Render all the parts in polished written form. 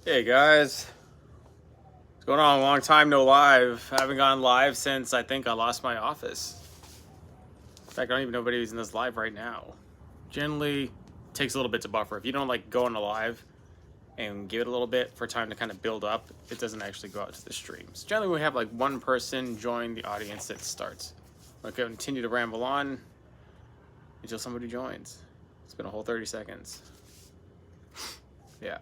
Hey guys, what's going on? Long time no live. I haven't gone live since I think I lost my office. In fact, I don't even know if anybody's in this live right now. Generally takes a little bit to buffer. If you don't like go on a live and give it a little bit for time to kind of build up, it doesn't actually go out to the streams. Generally we have like one person join the audience that starts. I'll continue to ramble on until somebody joins. It's been a whole 30 seconds. Yeah.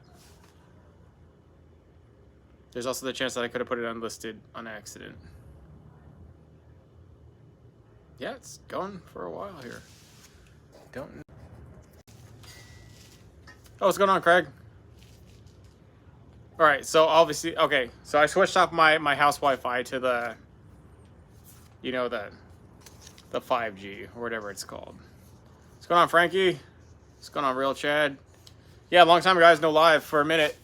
There's also the chance that I could have put it unlisted on accident. Yeah, it's going for a while here. Don't know. Oh, what's going on, Craig? All right, so obviously, okay, so I switched off my house Wi-Fi to the, you know, the 5G or whatever it's called. What's going on, Frankie? What's going on, Real Chad? Yeah, long time, guys, no live for a minute.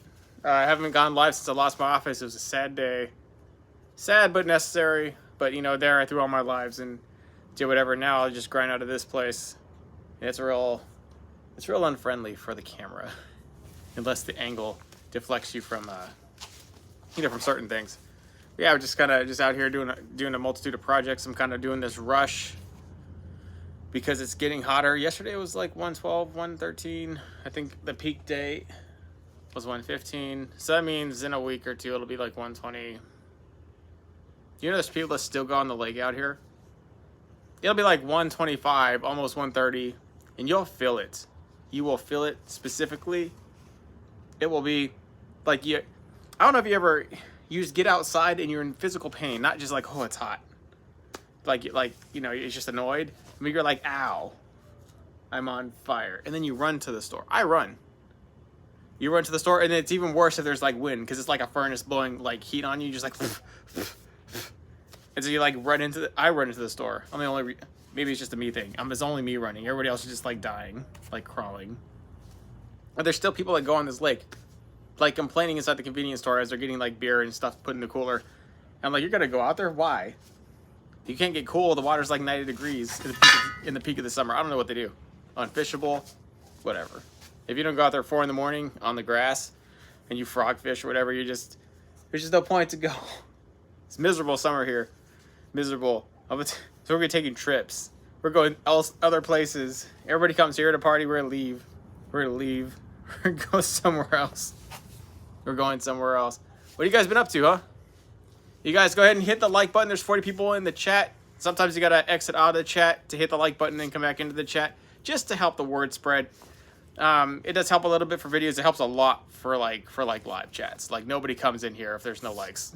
I haven't gone live since I lost my office. It was a sad day. Sad but necessary. But, you know, there I threw all my lives and did whatever. Now I'll just grind out of this place. And it's real unfriendly for the camera. Unless the angle deflects you from, from certain things. But yeah, we're just kind of out here doing a multitude of projects. I'm kind of doing this rush because it's getting hotter. Yesterday it was like 112, 113. I think the peak day was 115. So that means in a week or two it'll be like 120. You know there's people that still go on the lake out here? It'll be like 125, almost 130, and you'll feel it. You will feel it specifically. It will be like I don't know if you just get outside and you're in physical pain, not just like, oh, it's hot. Like you know, it's just annoyed. I mean, you're like, ow, I'm on fire. And then you run to the store. I run. You run to the store, and it's even worse if there's like wind, because it's like a furnace blowing like heat on you, just like, and so you like I run into the store. I'm the only, maybe it's just a me thing. It's only me running. Everybody else is just like dying, like crawling. But there's still people that go on this lake, like complaining inside the convenience store as they're getting like beer and stuff put in the cooler. And I'm like, you're gonna go out there? Why? You can't get cool. The water's like 90 degrees in the peak of the summer. I don't know what they do. Unfishable, whatever. If you don't go out there 4 in the morning on the grass and you frog fish or whatever, there's just no point to go. It's miserable summer here. Miserable. So we're going to be taking trips. We're going other places. Everybody comes here to party. We're going to leave. We're going to leave. We're going to go somewhere else. We're going somewhere else. What have you guys been up to, huh? You guys go ahead and hit the like button. There's 40 people in the chat. Sometimes you got to exit out of the chat to hit the like button and come back into the chat just to help the word spread. It does help a little bit for videos. It helps a lot for live chats. Like nobody comes in here if there's no likes.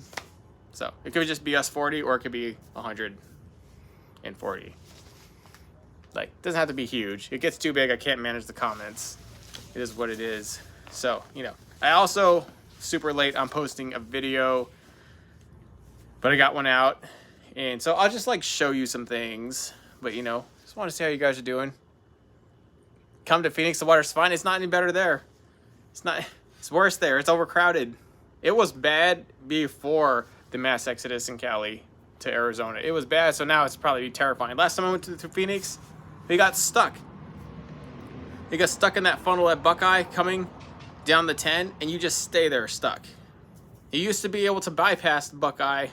So it could just be us 40 or it could be 140. Like it doesn't have to be huge. It gets too big. I can't manage the comments. It is what it is. So, you know, I also super late on posting a video, but I got one out. And so I'll just like show you some things, but you know, just want to see how you guys are doing. Come to Phoenix, the water's fine. It's not any better there. It's worse there. It's overcrowded. It was bad before the mass exodus in Cali to Arizona. It was bad, so now it's probably terrifying. Last time I went to Phoenix, they got stuck. They got stuck in that funnel at Buckeye coming down the 10, and you just stay there stuck. You used to be able to bypass Buckeye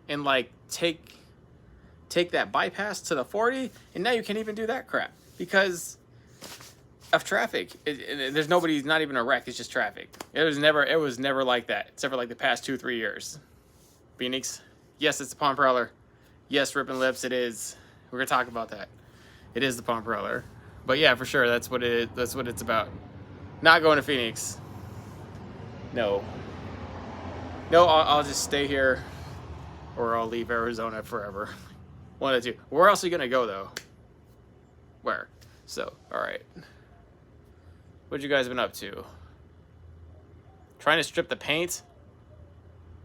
and like take that bypass to the 40, and now you can't even do that crap because of traffic. There's nobody, not even a wreck. It's just traffic. It was never like that, except for like the past 2-3 years. Phoenix, yes, it's the Palm Prowler. Yes, Ripping Lips, it is. We're gonna talk about that. It is the Palm Prowler. But yeah, for sure, that's what it's about. Not going to Phoenix. No, I'll just stay here, or I'll leave Arizona forever. One of the two. Where else are you gonna go though? Where? So, all right. What you guys been up to? Trying to strip the paint?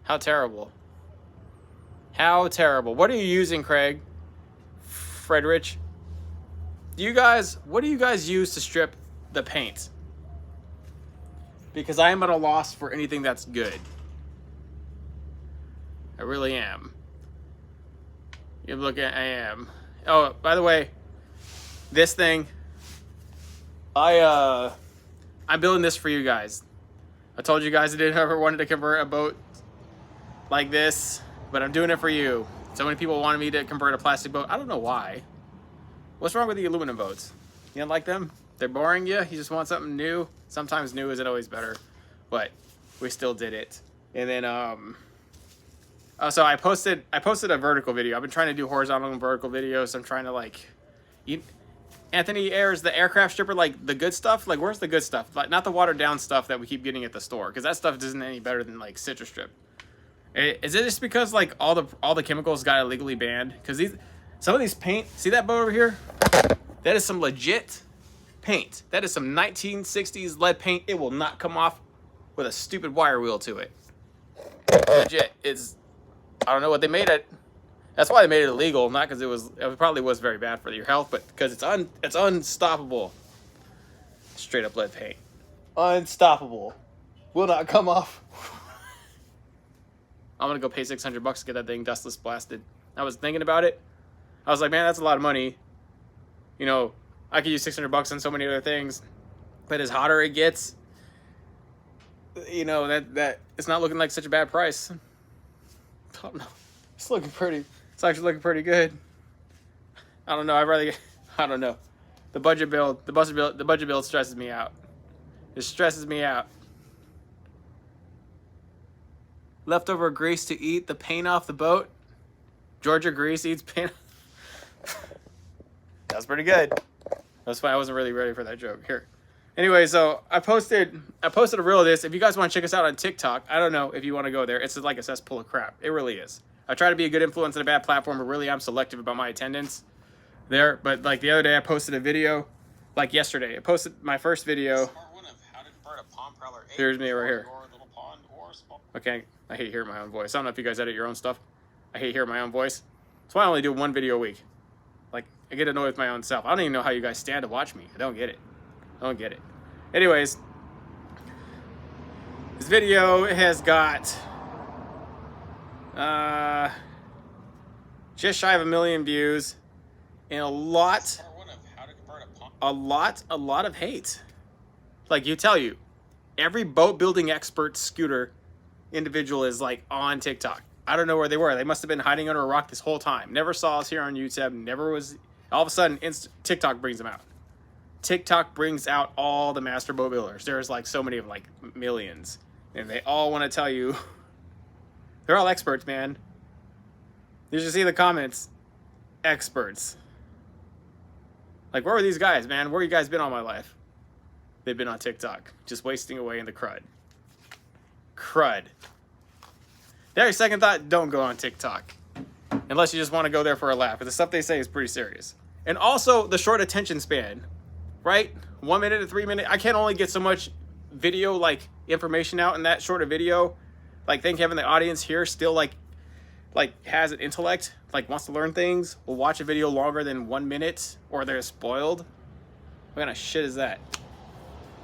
How terrible. How terrible. What are you using, Craig? Frederick? What do you guys use to strip the paint? Because I am at a loss for anything that's good. I really am. You look at, I am. Oh, by the way, this thing, I'm building this for you guys. I told you guys I didn't ever wanted to convert a boat like this, but I'm doing it for you. So many people wanted me to convert a plastic boat. I don't know why. What's wrong with the aluminum boats? You don't like them? They're boring you? You just want something new? Sometimes new isn't always better, but we still did it. And then, so I posted a vertical video. I've been trying to do horizontal and vertical videos. I'm trying to like, Anthony airs the aircraft stripper, like the good stuff. Like, where's the good stuff? Like, not the watered down stuff that we keep getting at the store, because that stuff isn't any better than like citrus strip. Is it just because like all the chemicals got illegally banned? Because some of these paint, see that boat over here? That is some legit paint. That is some 1960s lead paint. It will not come off with a stupid wire wheel to it. Legit. I don't know what they made it. That's why they made it illegal, not because it probably was very bad for your health, but because it's unstoppable. Straight up lead paint. Unstoppable. Will not come off. I'm gonna go pay $600 to get that thing dustless blasted. I was thinking about it. I was like, man, that's a lot of money. You know, I could use $600 on so many other things, but as hotter it gets, you know, that it's not looking like such a bad price. I don't know. It's looking pretty. It's actually looking pretty good. I don't know. I don't know. The budget build stresses me out. It stresses me out. Leftover grease to eat the paint off the boat. Georgia grease eats paint. That was pretty good. That's why I wasn't really ready for that joke. Here. Anyway, so I posted a reel of this. If you guys want to check us out on TikTok, I don't know if you want to go there. It's like a cesspool of crap. It really is. I try to be a good influence on a bad platform, but really I'm selective about my attendance there. But like the other day I posted a video, like yesterday. I posted my first video. Here's me right here. Okay, I hate hearing my own voice. I don't know if you guys edit your own stuff. I hate hearing my own voice. That's why I only do one video a week. Like, I get annoyed with my own self. I don't even know how you guys stand to watch me. I don't get it. I don't get it. Anyways, this video has got just shy of 1 million views and a lot of hate. Like, every boat building expert scooter individual is like on TikTok. I don't know where they were. They must have been hiding under a rock this whole time. Never saw us here on YouTube. Never was. All of a sudden, TikTok brings them out. TikTok brings out all the master boat builders. There's like so many of them, like millions. And they all want to tell you. They're all experts, man. You should see the comments. Experts. Like, where were these guys, man? Where you guys been all my life? They've been on TikTok. Just wasting away in the crud. Crud. Very second thought, don't go on TikTok. Unless you just want to go there for a laugh. But the stuff they say is pretty serious. And also the short attention span. Right? 1 minute to 3 minutes. I can't only get so much video, like, information out in that short a video. Like, think having the audience here still, like has an intellect. Like, wants to learn things. Will watch a video longer than 1 minute. Or they're spoiled. What kind of shit is that?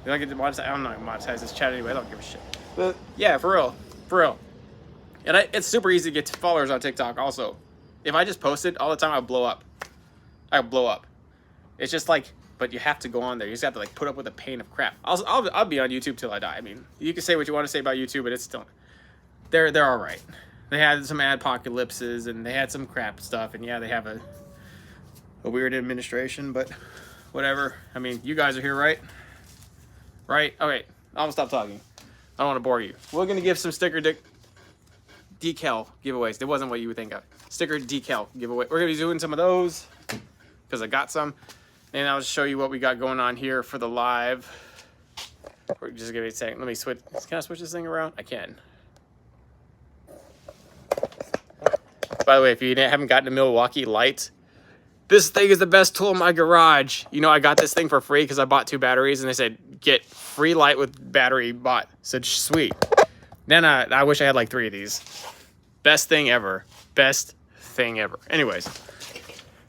You don't get to monetize. I'm not going to monetize this chat anyway. I don't give a shit. But, yeah, for real. For real. And it's super easy to get followers on TikTok also. If I just posted all the time, I'd blow up. I'd blow up. It's just like, but you have to go on there. You just have to like put up with the pain of crap. I'll be on YouTube till I die. I mean, you can say what you want to say about YouTube, but it's still, they're all right. They had some adpocalypses and they had some crap stuff. And yeah, they have a weird administration, but whatever. I mean, you guys are here, right? Right? Okay, I'm gonna stop talking. I don't want to bore you. We're gonna give some sticker decal giveaways. It wasn't what you would think of. Sticker decal giveaway. We're gonna be doing some of those because I got some, and I'll show you what we got going on here for the live. We're just give me a second. Let me switch. Can I switch this thing around? I can. By the way, if you haven't gotten a Milwaukee light, this thing is the best tool in my garage. You know, I got this thing for free because I bought 2 batteries, and they said get free light with battery bought. I said sweet. Then I wish I had like 3 of these. Best thing ever. Best thing ever. Anyways,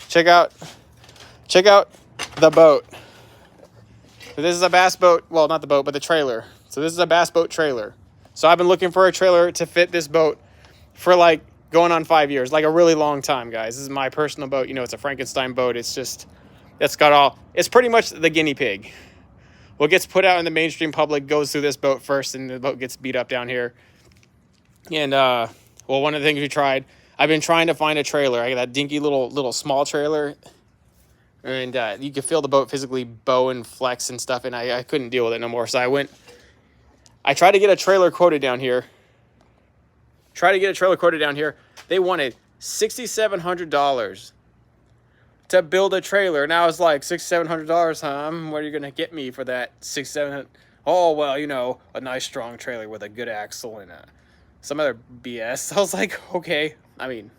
check out the boat. So this is a bass boat. Well, not the boat, but the trailer. So this is a bass boat trailer. So I've been looking for a trailer to fit this boat for like going on 5 years, like a really long time, guys. This is my personal boat. You know, it's a Frankenstein boat. It's just, it's pretty much the guinea pig. what gets put out in the mainstream public goes through this boat first, and the boat gets beat up down here. And well, one of the things we tried, I've been trying to find a trailer. I got that dinky little small trailer, and you could feel the boat physically bow and flex and stuff, and I couldn't deal with it no more. So I tried to get a trailer quoted down here. They wanted $6,700 to build a trailer. And I was like, $600-700, huh? What are you going to get me for that? $600-700? Oh, well, you know, a nice strong trailer with a good axle and some other BS. I was like, okay. I mean,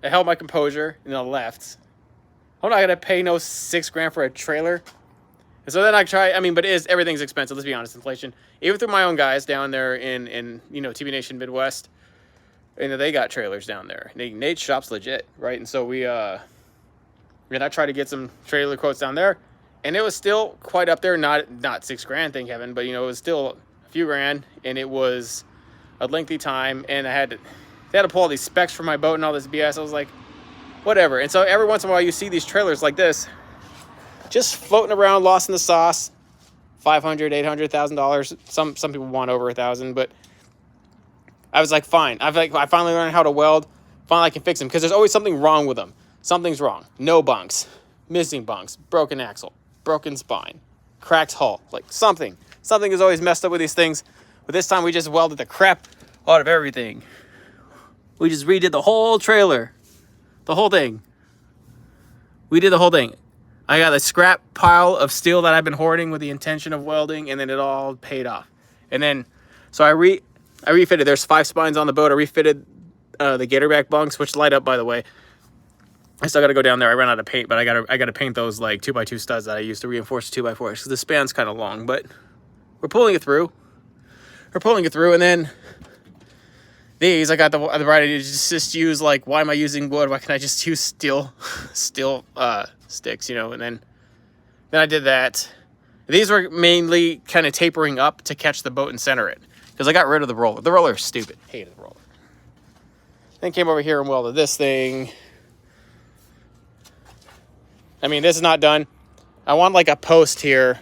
I held my composure and I left. I'm not going to pay no $6,000 for a trailer. And so then but everything's expensive. Let's be honest, inflation. Even through my own guys down there in you know, TBNation Midwest, and they got trailers down there. Nate's shop's legit, right? And so I tried to get some trailer quotes down there, and it was still quite up there. Not $6,000, thank heaven, but you know, it was still a few grand, and it was a lengthy time, and they had to pull all these specs for my boat and all this BS. I was like, whatever. And so every once in a while you see these trailers like this, just floating around, lost in the sauce, $500, $800, $1,000. Some people want over $1,000, but I was like, fine. I finally learned how to weld. Finally, I can fix them, because there's always something wrong with them. Something's wrong. No bunks, missing bunks, broken axle, broken spine, cracked hull. Like something is always messed up with these things. But this time we just welded the crap out of everything. We just redid the whole trailer, the whole thing. We did the whole thing. I got a scrap pile of steel that I've been hoarding with the intention of welding, and then it all paid off. And then, so I refitted. There's 5 spines on the boat. I refitted the gatorback bunks, which light up, by the way. I still got to go down there. I ran out of paint, but I got to paint those like 2x2 studs that I used to reinforce 2x4s, because the span's kind of long. But we're pulling it through. And then these, I got the right idea to just use, like, why am I using wood? Why can't I just use steel sticks, you know? And then I did that. These were mainly kind of tapering up to catch the boat and center it, because I got rid of the roller. The roller is stupid. Hated the roller. Then came over here and welded this thing. I mean, this is not done. I want like a post here.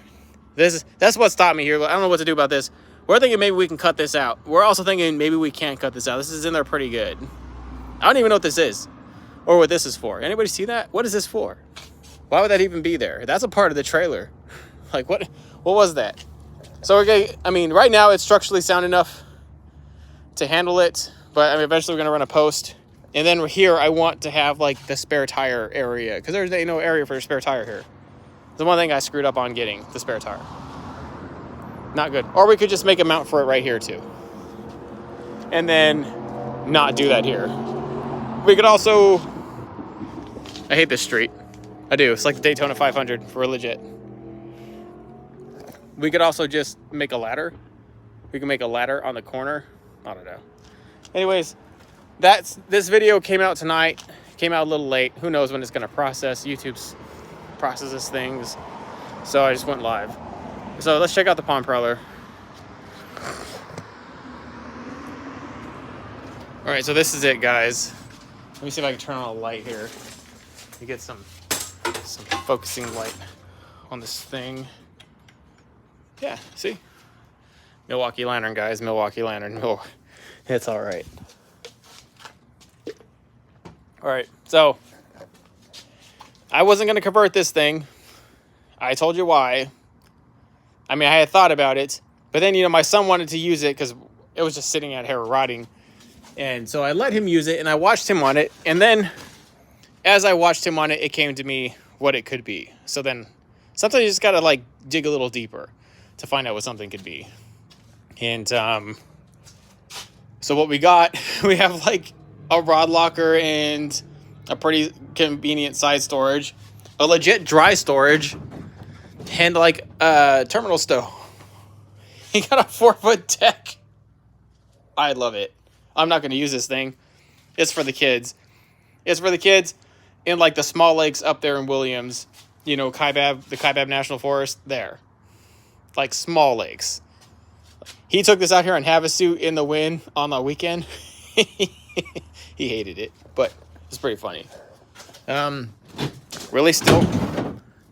That's what stopped me here. I don't know what to do about this. We're thinking maybe we can cut this out. We're also thinking maybe we can't cut this out. This is in there pretty good. I don't even know what this is or what this is for. Anybody see that? What is this for? Why would that even be there? That's a part of the trailer. Like, what was that? So right now it's structurally sound enough to handle it, but I mean, eventually we're gonna run a post. And then here I want to have like the spare tire area, because there's no area for a spare tire here. The one thing I screwed up on getting the spare tire. Not good. Or we could just make a mount for it right here too, and then not do that here. We could also, I hate this street. I do. It's like the Daytona 500 for legit. We could also just make a ladder. We can make a ladder on the corner. I don't know. Anyways, this video came out tonight. Came out a little late. Who knows when it's going to process. YouTube's processes things. So I just went live. So let's check out the pond prowler. All right, so this is it, guys. Let me see if I can turn on a light here to get some focusing light on this thing. Yeah, see? Milwaukee lantern, guys. Milwaukee lantern. Oh, it's all right. All right, so I wasn't going to convert this thing. I told you why. I mean, I had thought about it, but then, you know, my son wanted to use it because it was just sitting out here rotting. And so I let him use it, and I watched him on it. And then as I watched him on it, it came to me what it could be. So then sometimes you just got to, like, dig a little deeper to find out what something could be. And so what we got, we have, like, a rod locker and a pretty convenient side storage, a legit dry storage, and like a terminal stove. He got a 4-foot deck. I love it. I'm not going to use this thing. It's for the kids. It's for the kids in like the small lakes up there in Williams. You know, the Kaibab National Forest there. Like small lakes. He took this out here on Havasu in the wind on the weekend. He hated it, but it's pretty funny. Really still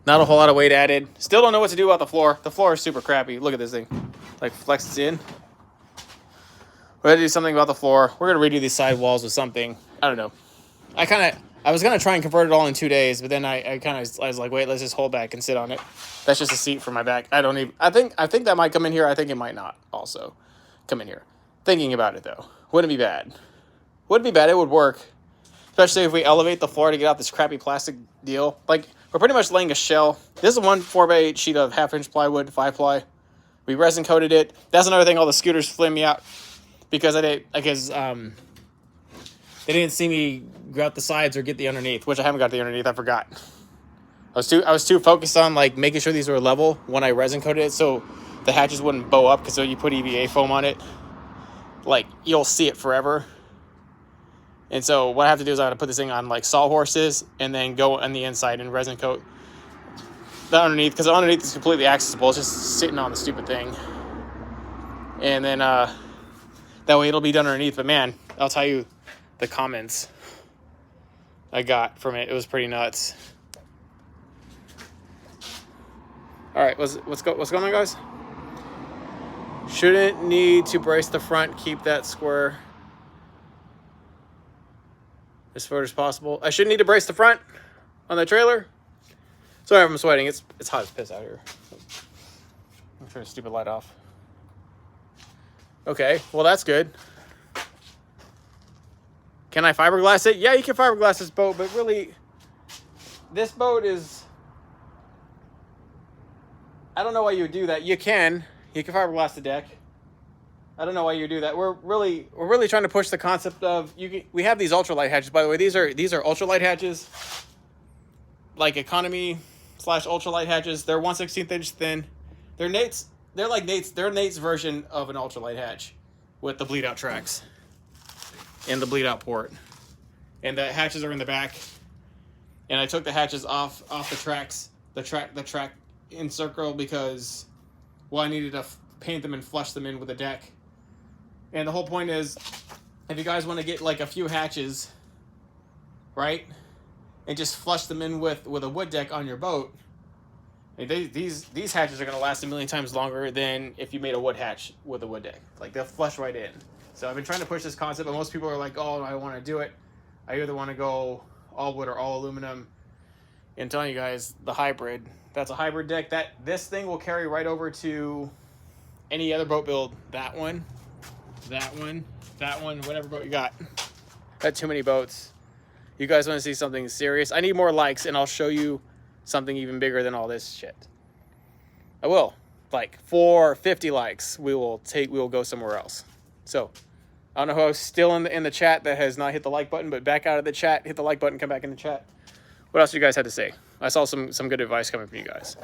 Not a whole lot of weight added. Still don't know what to do about the floor. The floor is super crappy. Look at this thing. Like flexes in. We're gonna do something about the floor. We're gonna redo these side walls with something. I don't know. I was gonna try and convert it all in 2 days, but then I was like, wait, let's just hold back and sit on it. That's just a seat for my back. I think that might come in here. I think it might not also come in here. Thinking about it though, wouldn't be bad. Wouldn't be bad. It would work, especially if we elevate the floor to get out this crappy plastic deal. Like we're pretty much laying a shell. This is one 4x8 sheet of 1/2-inch plywood, 5-ply. We resin coated it. That's another thing. All the scooters flame me out because they didn't see me grout the sides or get the underneath, which I haven't got the underneath. I forgot. I was too focused on like making sure these were level when I resin coated it, so the hatches wouldn't bow up. Because when you put EVA foam on it, like you'll see it forever. And so what I have to do is I have to put this thing on like sawhorses and then go on the inside and resin coat the underneath, because the underneath is completely accessible. It's just sitting on the stupid thing, and then that way it'll be done underneath. But man, I'll tell you, the comments I got from it was pretty nuts. All right, what's going on, guys? Shouldn't need to brace the front. Keep that square as far as possible. I shouldn't need to brace the front on the trailer. Sorry if I'm sweating. It's hot as piss out here. I'm turning the stupid light off. Okay, well that's good. Can I fiberglass it? Yeah, you can fiberglass this boat, but really, this boat is... I don't know why you would do that. You can fiberglass the deck. I don't know why you do that. We're really trying to push the concept of we have these ultralight hatches. By the way, these are ultralight hatches, like economy / ultralight hatches. They're 1/16 inch thin. They're Nate's. They're like Nate's version of an ultralight hatch with the bleed out tracks and the bleed out port. And the hatches are in the back. And I took the hatches off the tracks, the track in circle, because I needed to paint them and flush them in with the deck. And the whole point is, if you guys want to get like a few hatches, right, and just flush them in with a wood deck on your boat, these hatches are going to last a million times longer than if you made a wood hatch with a wood deck. Like, they'll flush right in. So I've been trying to push this concept, but most people are like, oh, I want to do it. I either want to go all wood or all aluminum. And I'm telling you guys, the hybrid, that's a hybrid deck. This thing will carry right over to any other boat build. That one, whatever boat you got. Got too many boats. You guys want to see something serious? I need more likes, and I'll show you something even bigger than all this shit. I will. Like, for 50 likes, we will go somewhere else. So, I don't know who's still in the chat that has not hit the like button, but back out of the chat, hit the like button, come back in the chat. What else do you guys have to say? I saw some good advice coming from you guys.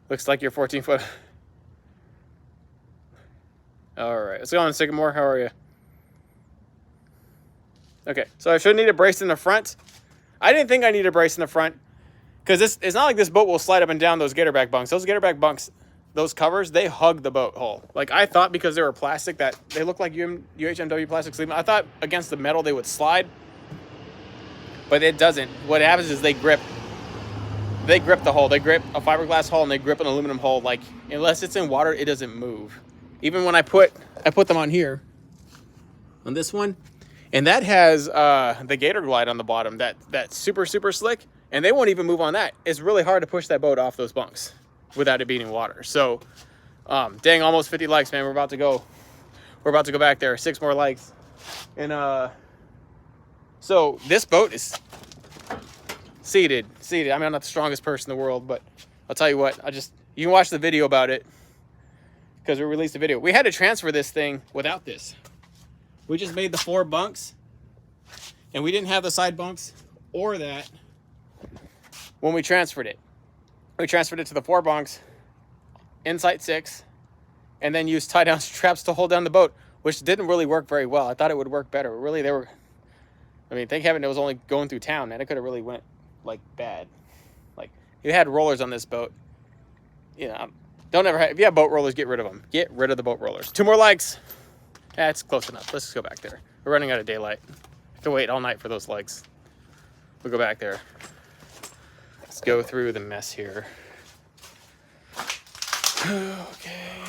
Looks like you're 14 foot. All right, let's go on, Sycamore. How are you? Okay, so I should need a brace in the front. I didn't think I needed a brace in the front, because it's not like this boat will slide up and down those gatorback bunks. Those gatorback bunks, those covers, they hug the boat hull. Like, I thought because they were plastic that they look like UHMW plastic sleeve. I thought against the metal they would slide, but it doesn't. What happens is they grip the hull. They grip a fiberglass hull and they grip an aluminum hull. Like, unless it's in water, it doesn't move. Even when I put them on here, on this one, and that has the Gator Glide on the bottom. That's super slick, and they won't even move on that. It's really hard to push that boat off those bunks without it being in water. So, dang, almost 50 likes, man. We're about to go back there. 6 more likes, and so this boat is seated. I mean, I'm not the strongest person in the world, but I'll tell you what. You can watch the video about it, because we released a video. We had to transfer this thing without this. We just made the 4 bunks, and we didn't have the side bunks or that when we transferred it. We transferred it to the 4 bunks, Insight 6, and then used tie-down straps to hold down the boat, which didn't really work very well. I thought it would work better. Really, thank heaven it was only going through town, man. It could have really went, like, bad. Like, you had rollers on this boat. You know, if you have boat rollers, get rid of them. Get rid of the boat rollers. 2 more likes. That's close enough. Let's just go back there. We're running out of daylight. I have to wait all night for those likes. We'll go back there. Let's go through the mess here. Okay.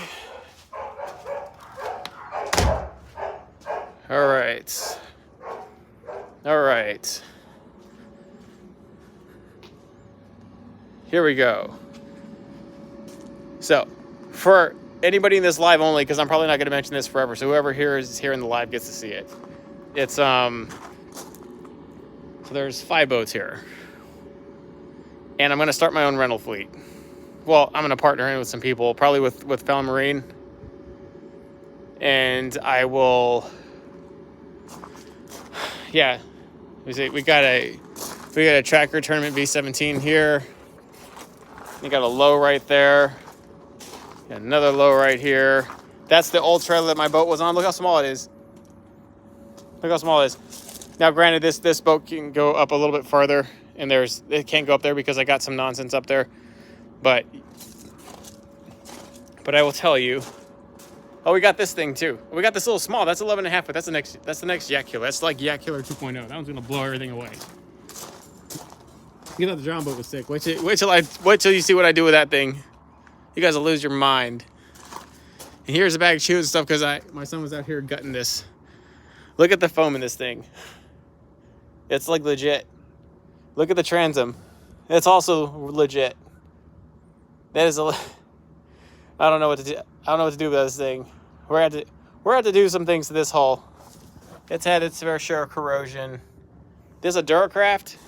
All right. All right. Here we go. So, for anybody in this live only, because I'm probably not going to mention this forever, so whoever here is here in the live gets to see it. It's so there's 5 boats here, and I'm going to start my own rental fleet. Well, I'm going to partner in with some people, probably with Fallon Marine, and I will. Yeah, we got a tracker tournament V17 here. You got a low right there. Got another low right here. That's the old trailer that my boat was on. Look how small it is. Look how small it is. Now, granted, this boat can go up a little bit farther, and it can't go up there because I got some nonsense up there. But I will tell you. Oh, we got this thing too. We got this little small. That's 11.5, but that's the next Yak Killer. That's like Yak Killer 2.0. That one's gonna blow everything away. You thought the drown boat was sick. Wait till you see what I do with that thing. You guys will lose your mind. And here's a bag of chews and stuff because my son was out here gutting this. Look at the foam in this thing. It's like legit. Look at the transom. It's also legit. That is I don't know what to do. I don't know what to do with this thing. We're going to have to do some things to this hull. It's had its fair share of corrosion. This is a Duracraft.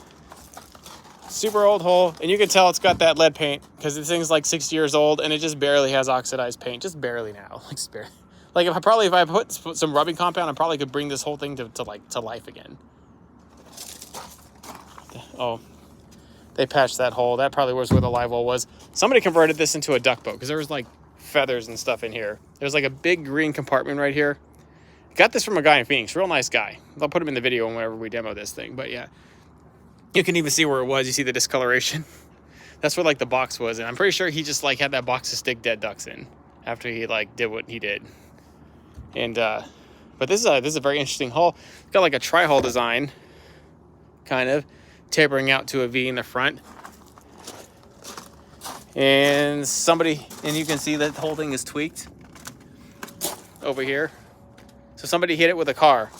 Super old hull, and you can tell it's got that lead paint because this thing's like 6 years old, and it just barely has oxidized paint, just barely now, like spare. Like if I put some rubbing compound, I probably could bring this whole thing to life again. Oh, they patched that hole. That probably was where the live well was. Somebody converted this into a duck boat because there was like feathers and stuff in here. There's like a big green compartment right here. Got this from a guy in Phoenix, real nice guy. I'll put him in the video whenever we demo this thing, but yeah. You can even see where it was. You see the discoloration. That's where like the box was, and I'm pretty sure he just like had that box to stick dead ducks in after he like did what he did. And but this is a very interesting hull. It's got like a tri-hull design, kind of tapering out to a V in the front. And you can see that the whole thing is tweaked over here. So somebody hit it with a car.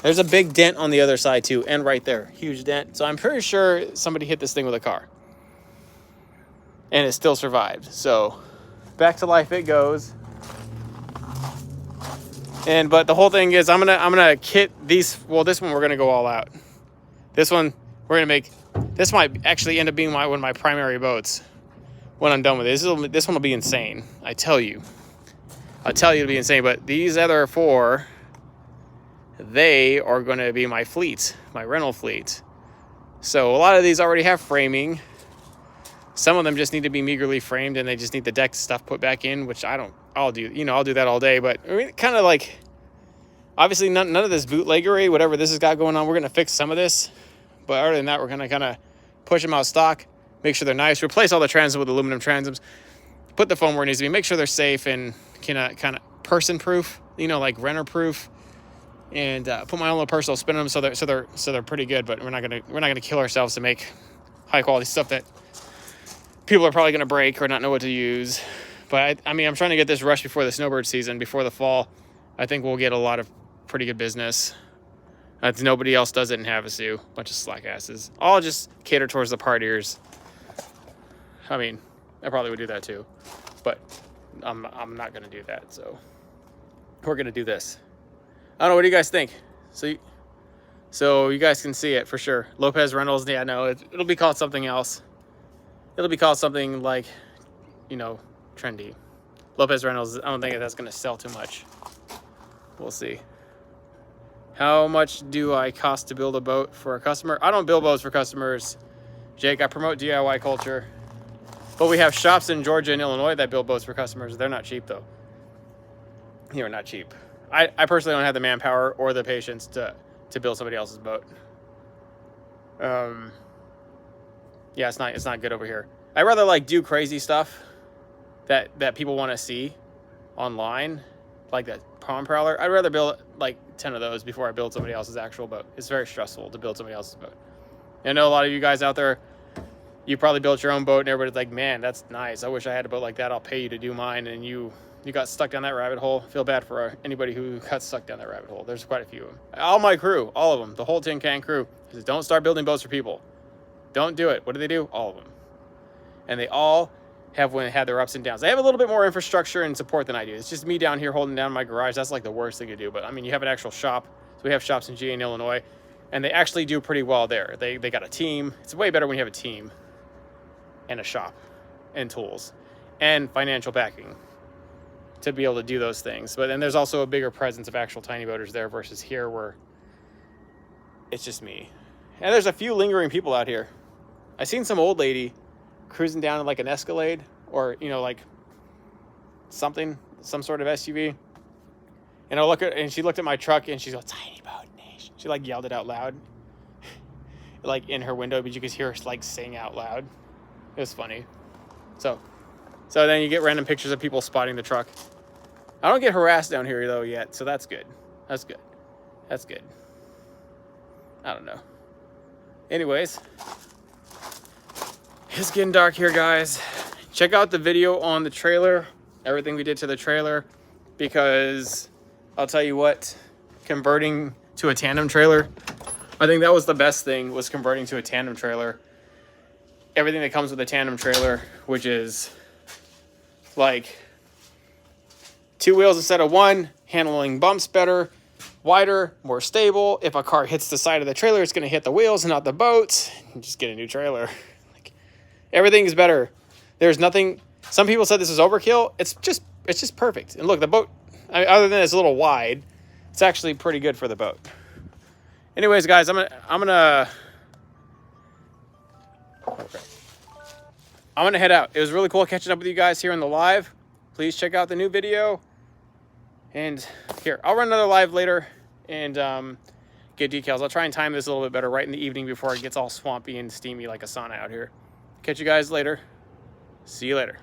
There's a big dent on the other side too, and right there, huge dent. So I'm pretty sure somebody hit this thing with a car, and it still survived. So back to life it goes. But the whole thing is, I'm gonna kit these. Well, this one we're gonna go all out. This one we're gonna make. This might actually end up being one of my primary boats when I'm done with it. This one will be insane. I tell you, it'll be insane. But these other 4. They are going to be my fleet, my rental fleet. So a lot of these already have framing. Some of them just need to be meagerly framed, and they just need the deck stuff put back in, which I'll do that all day. But I mean, kind of like, obviously none of this bootleggery, whatever this has got going on, we're going to fix some of this. But other than that, we're going to kind of push them out stock, make sure they're nice, replace all the transoms with aluminum transoms, put the foam where it needs to be, make sure they're safe and kind of person-proof, like renter-proof. And put my own little personal spin on them so they're pretty good. But we're not gonna kill ourselves to make high quality stuff that people are probably gonna break or not know what to use. But I mean, I'm trying to get this rushed before the snowbird season, before the fall. I think we'll get a lot of pretty good business. Nobody else does it in Havasu. Bunch of slack asses. I'll just cater towards the partiers. I mean, I probably would do that too, but I'm not gonna do that. So we're gonna do this. I don't know. What do you guys think? So you guys can see it for sure. Lopez Reynolds. Yeah, no, it'll be called something else. It'll be called something like, trendy. Lopez Reynolds. I don't think that's going to sell too much. We'll see. How much do I cost to build a boat for a customer? I don't build boats for customers, Jake. I promote DIY culture. But we have shops in Georgia and Illinois that build boats for customers. They're not cheap, though. They're not cheap. I personally don't have the manpower or the patience to build somebody else's boat. Yeah, it's not good over here. I'd rather do crazy stuff that people want to see online, like that palm prowler. I'd rather build 10 of those before I build somebody else's actual boat. It's very stressful to build somebody else's boat. I know a lot of you guys out there, you probably built your own boat and everybody's like, man, that's nice. I wish I had a boat like that. I'll pay you to do mine. And you got stuck down that rabbit hole. Feel bad for anybody who got stuck down that rabbit hole. There's quite a few of them. All my crew, all of them, the whole tin can crew, says, don't start building boats for people. Don't do it. What do? All of them. And they all have had their ups and downs. They have a little bit more infrastructure and support than I do. It's just me down here holding down my garage. That's like the worst thing to do. But I mean, you have an actual shop. So we have shops in GA in Illinois, and they actually do pretty well there. They got a team. It's way better when you have a team and a shop and tools and financial backing to be able to do those things. But then there's also a bigger presence of actual tiny boaters there versus here where it's just me. And there's a few lingering people out here. I seen some old lady cruising down in like an Escalade or, you know, like something, some sort of SUV. And she looked at my truck and she's like, tiny boat nation. She like yelled it out loud, like in her window, but you could hear her like sing out loud. It was funny. So then you get random pictures of people spotting the truck. I don't get harassed down here though yet, so that's good. That's good. That's good. I don't know. Anyways, it's getting dark here, guys. Check out the video on the trailer, everything we did to the trailer, because I'll tell you what, converting to a tandem trailer, I think that was the best thing, was converting to a tandem trailer. Everything that comes with a tandem trailer, which is like 2 wheels instead of 1, handling bumps better, wider, more stable. If a car hits the side of the trailer, it's going to hit the wheels and not the boat. Just get a new trailer. Like, everything is better. There's nothing. Some people said this is overkill. It's just perfect. And look, the boat, other than it's a little wide, it's actually pretty good for the boat. Anyways, guys, I'm gonna head out. It was really cool catching up with you guys here in the live. Please check out the new video. And here, I'll run another live later and get decals. I'll try and time this a little bit better right in the evening before it gets all swampy and steamy like a sauna out here. Catch you guys later. See you later.